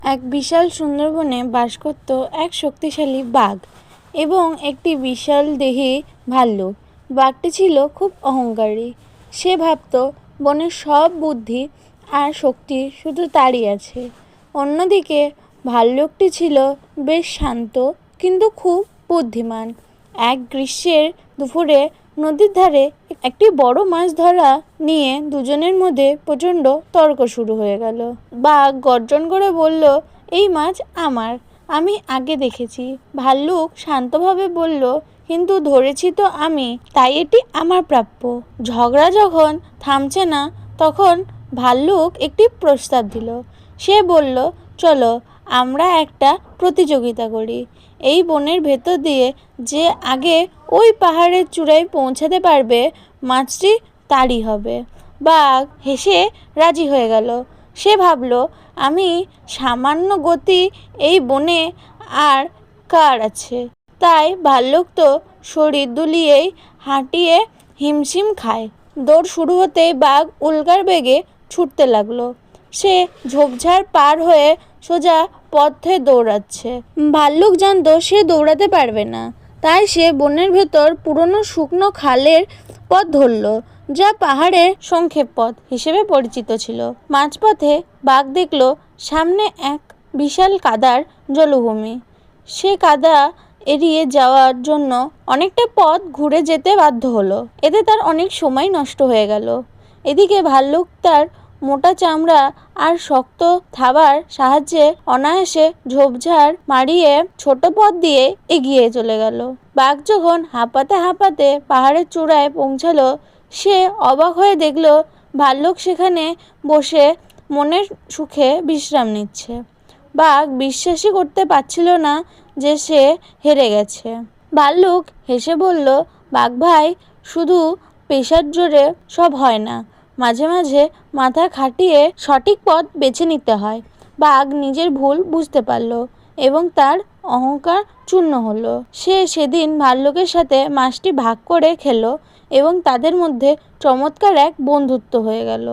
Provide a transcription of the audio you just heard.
এক বিশাল সুন্দরবনে বাস করত এক শক্তিশালী বাঘ এবং একটি বিশাল দেহী ভাল্লুক। বাঘটি ছিল খুব অহংকারী। সে ভাবত বনের সব বুদ্ধি আর শক্তি শুধু তারই আছে। অন্যদিকে ভাল্লুকটি ছিল বেশ শান্ত কিন্তু খুব বুদ্ধিমান। এক গ্রীষ্মের দুপুরে নদীর ধারে একটি বড় মাছ ধরা নিয়ে দুজনের মধ্যে প্রচণ্ড তর্ক শুরু হয়ে গেল। বাঘ গর্জন করে বলল, এই মাছ আমার, আমি আগে দেখেছি। ভাল্লুক শান্তভাবে বলল, কিন্তু ধরেছি তো আমি, তাই এটি আমার প্রাপ্য। ঝগড়া যখন থামছে না তখন ভাল্লুক একটি প্রস্তাব দিল। সে বলল, চলো আমরা একটা প্রতিযোগিতা করি। এই বনের ভেতর দিয়ে যে আগে ওই পাহাড়ের চূড়ায় পৌঁছাতে পারবে মাছটি তারই হবে। বাঘ হেসে রাজি হয়ে গেল। সে ভাবল, আমি সামান্য গতি এই বনে আর কার আছে। তাই ভাল্লুক তো শরীর দুলিয়েই হাঁটিয়ে হিমশিম খায়। দৌড় শুরু হতেই বাঘ উল্কার বেগে ছুটতে লাগলো। সে ঝোপঝাড় পার হয়ে সোজা পথে দৌড়াচ্ছে। ভাল্লুক জানতো সে দৌড়াতে পারবে না, তাই সে বনের ভেতর পুরনো শুকনো খালের পথ ধরল, যা পাহাড়ের সংক্ষেপ পথ হিসেবে পরিচিত ছিল। মাঝপথে বাঘ দেখল সামনে এক বিশাল কাদার জলভূমি। সে কাদা এড়িয়ে যাওয়ার জন্য অনেকটা পথ ঘুরে যেতে বাধ্য হলো। এতে তার অনেক সময় নষ্ট হয়ে গেল। এদিকে ভাল্লুক তার মোটা চামড়া আর শক্ত থাবার সাহায্যে অনায়াসে ঝোপঝাড় মারিয়ে ছোট পথ দিয়ে এগিয়ে চলে গেল। বাঘ যখন হাঁপাতে হাঁপাতে পাহাড়ের চূড়ায় পৌঁছালো, সে অবাক হয়ে দেখল ভাল্লুক সেখানে বসে মনের সুখে বিশ্রাম নিচ্ছে। বাঘ বিশ্বাসই করতে পারছিল না যে সে হেরে গেছে। ভাল্লুক হেসে বলল, বাঘ ভাই, শুধু পেশার জোরে সব হয় না, মাঝে মাঝে মাথা খাটিয়ে সঠিক পথ বেছে নিতে হয়। বাঘ নিজের ভুল বুঝতে পারল এবং তার অহংকার চূর্ণ হলো। সে সেদিন ভাল্লুকের সাথে মাছটি ভাগ করে খেলো এবং তাদের মধ্যে চমৎকার এক বন্ধুত্ব হয়ে গেল।